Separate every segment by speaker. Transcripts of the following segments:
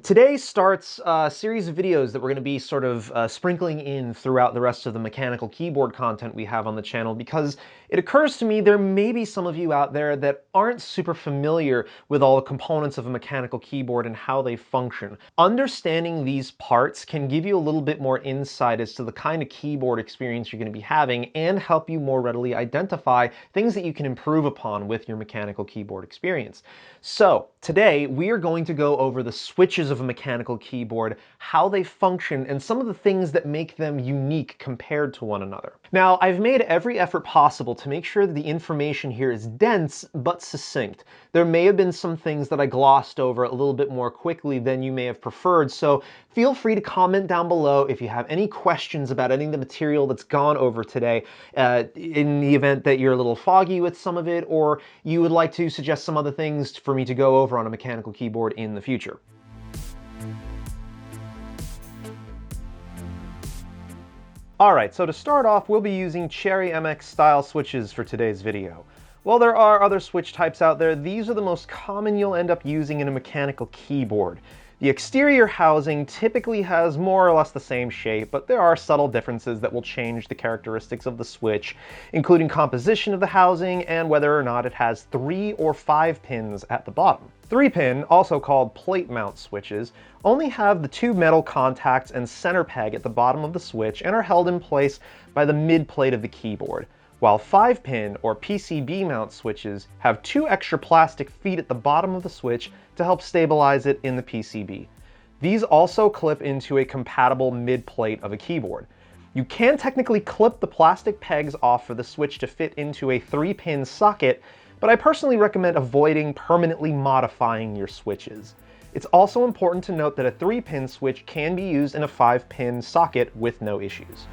Speaker 1: Today starts a series of videos that we're going to be sort of sprinkling in throughout the rest of the mechanical keyboard content we have on the channel, because it occurs to me there may be some of you out there that aren't super familiar with all the components of a mechanical keyboard and how they function. Understanding these parts can give you a little bit more insight as to the kind of keyboard experience you're going to be having and help you more readily identify things that you can improve upon with your mechanical keyboard experience. So today we are going to go over the switches of a mechanical keyboard, how they function, and some of the things that make them unique compared to one another. Now, I've made every effort possible to make sure that the information here is dense but succinct. There may have been some things that I glossed over a little bit more quickly than you may have preferred, so feel free to comment down below if you have any questions about any of the material that's gone over today, in the event that you're a little foggy with some of it, or you would like to suggest some other things for me to go over on a mechanical keyboard in the future. Alright, so to start off, we'll be using Cherry MX style switches for today's video. While there are other switch types out there, these are the most common you'll end up using in a mechanical keyboard. The exterior housing typically has more or less the same shape, but there are subtle differences that will change the characteristics of the switch, including composition of the housing and whether or not it has 3 or 5 pins at the bottom. 3-pin, also called plate mount switches, only have the 2 metal contacts and center peg at the bottom of the switch and are held in place by the mid plate of the keyboard, while 5-pin or PCB mount switches have 2 extra plastic feet at the bottom of the switch to help stabilize it in the PCB. These also clip into a compatible mid plate of a keyboard. You can technically clip the plastic pegs off for the switch to fit into a 3-pin socket, but I personally recommend avoiding permanently modifying your switches. It's also important to note that a 3-pin switch can be used in a 5-pin socket with no issues.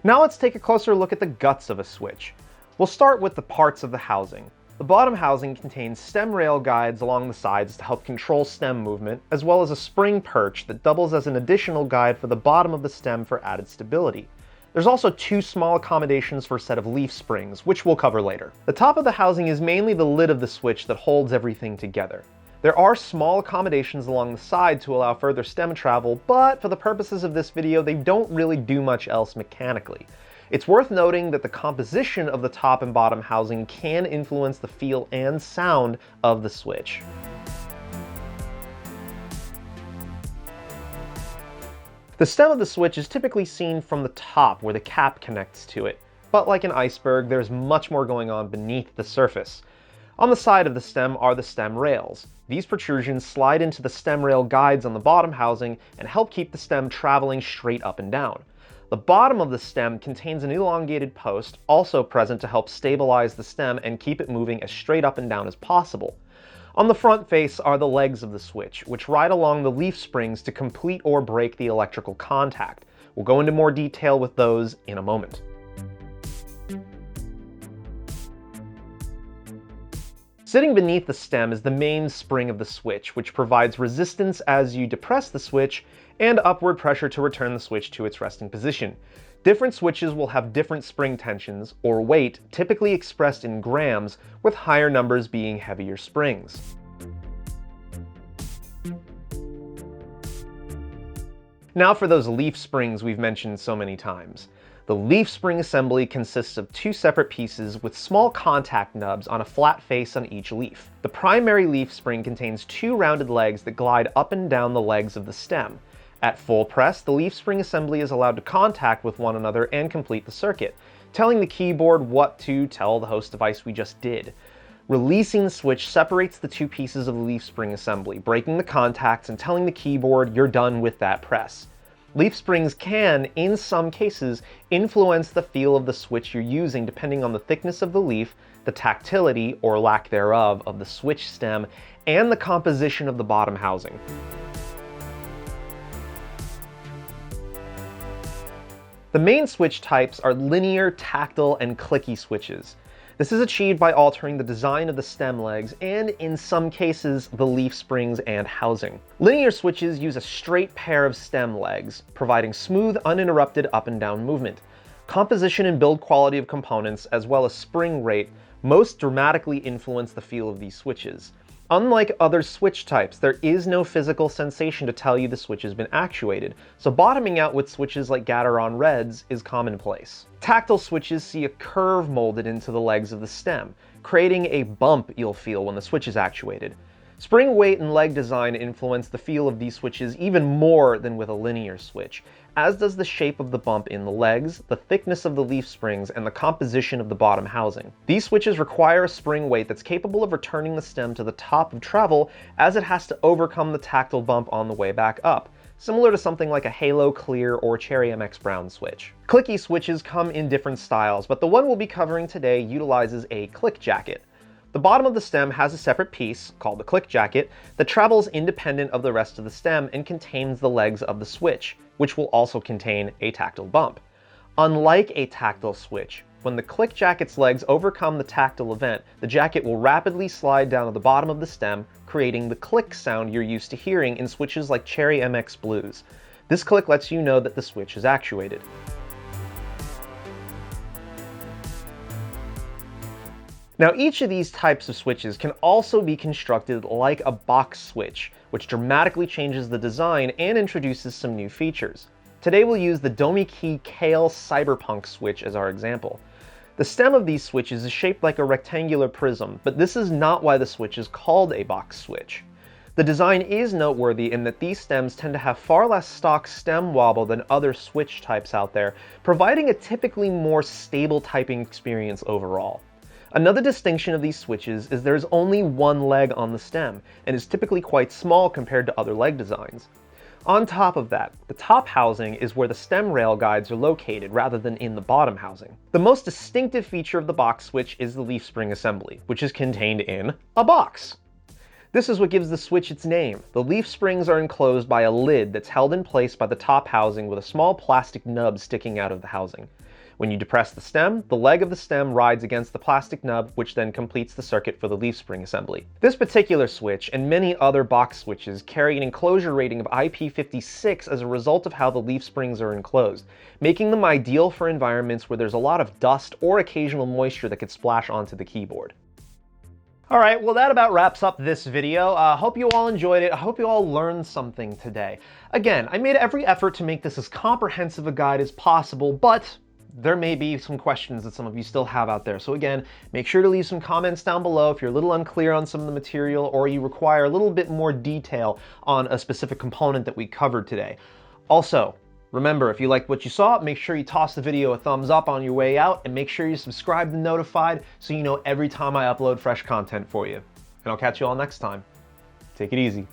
Speaker 1: Now let's take a closer look at the guts of a switch. We'll start with the parts of the housing. The bottom housing contains stem rail guides along the sides to help control stem movement, as well as a spring perch that doubles as an additional guide for the bottom of the stem for added stability. There's also 2 small accommodations for a set of leaf springs, which we'll cover later. The top of the housing is mainly the lid of the switch that holds everything together. There are small accommodations along the side to allow further stem travel, but for the purposes of this video, they don't really do much else mechanically. It's worth noting that the composition of the top and bottom housing can influence the feel and sound of the switch. The stem of the switch is typically seen from the top where the cap connects to it, but like an iceberg, there's much more going on beneath the surface. On the side of the stem are the stem rails. These protrusions slide into the stem rail guides on the bottom housing and help keep the stem traveling straight up and down. The bottom of the stem contains an elongated post, also present to help stabilize the stem and keep it moving as straight up and down as possible. On the front face are the legs of the switch, which ride along the leaf springs to complete or break the electrical contact. We'll go into more detail with those in a moment. Sitting beneath the stem is the main spring of the switch, which provides resistance as you depress the switch and upward pressure to return the switch to its resting position. Different switches will have different spring tensions, or weight, typically expressed in grams, with higher numbers being heavier springs. Now for those leaf springs we've mentioned so many times. The leaf spring assembly consists of 2 separate pieces with small contact nubs on a flat face on each leaf. The primary leaf spring contains 2 rounded legs that glide up and down the legs of the stem. At full press, the leaf spring assembly is allowed to contact with one another and complete the circuit, telling the keyboard what to tell the host device we just did. Releasing the switch separates the 2 pieces of the leaf spring assembly, breaking the contacts and telling the keyboard you're done with that press. Leaf springs can, in some cases, influence the feel of the switch you're using depending on the thickness of the leaf, the tactility, or lack thereof, of the switch stem, and the composition of the bottom housing. The main switch types are linear, tactile, and clicky switches. This is achieved by altering the design of the stem legs and, in some cases, the leaf springs and housing. Linear switches use a straight pair of stem legs, providing smooth, uninterrupted up and down movement. Composition and build quality of components, as well as spring rate, Most dramatically influence the feel of these switches. Unlike other switch types, there is no physical sensation to tell you the switch has been actuated, so bottoming out with switches like Gateron Reds is commonplace. Tactile switches see a curve molded into the legs of the stem, creating a bump you'll feel when the switch is actuated. Spring weight and leg design influence the feel of these switches even more than with a linear switch, as does the shape of the bump in the legs, the thickness of the leaf springs, and the composition of the bottom housing. These switches require a spring weight that's capable of returning the stem to the top of travel, as it has to overcome the tactile bump on the way back up, similar to something like a Halo Clear or Cherry MX Brown switch. Clicky switches come in different styles, but the one we'll be covering today utilizes a click jacket. The bottom of the stem has a separate piece, called the click jacket, that travels independent of the rest of the stem and contains the legs of the switch, which will also contain a tactile bump. Unlike a tactile switch, when the click jacket's legs overcome the tactile event, the jacket will rapidly slide down to the bottom of the stem, creating the click sound you're used to hearing in switches like Cherry MX Blues. This click lets you know that the switch is actuated. Now, each of these types of switches can also be constructed like a box switch, which dramatically changes the design and introduces some new features. Today we'll use the DomiKey Kale Cyberpunk switch as our example. The stem of these switches is shaped like a rectangular prism, but this is not why the switch is called a box switch. The design is noteworthy in that these stems tend to have far less stock stem wobble than other switch types out there, providing a typically more stable typing experience overall. Another distinction of these switches is there is only one leg on the stem, and is typically quite small compared to other leg designs. On top of that, the top housing is where the stem rail guides are located rather than in the bottom housing. The most distinctive feature of the box switch is the leaf spring assembly, which is contained in a box. This is what gives the switch its name. The leaf springs are enclosed by a lid that's held in place by the top housing with a small plastic nub sticking out of the housing. When you depress the stem, the leg of the stem rides against the plastic nub, which then completes the circuit for the leaf spring assembly. This particular switch, and many other box switches, carry an enclosure rating of IP56 as a result of how the leaf springs are enclosed, making them ideal for environments where there's a lot of dust or occasional moisture that could splash onto the keyboard. Alright, well that about wraps up this video. Hope you all enjoyed it. I hope you all learned something today. Again, I made every effort to make this as comprehensive a guide as possible, but there may be some questions that some of you still have out there. So again, make sure to leave some comments down below if you're a little unclear on some of the material or you require a little bit more detail on a specific component that we covered today. Also, remember, if you liked what you saw, make sure you toss the video a thumbs up on your way out and make sure you subscribe and notified so you know every time I upload fresh content for you. And I'll catch you all next time. Take it easy.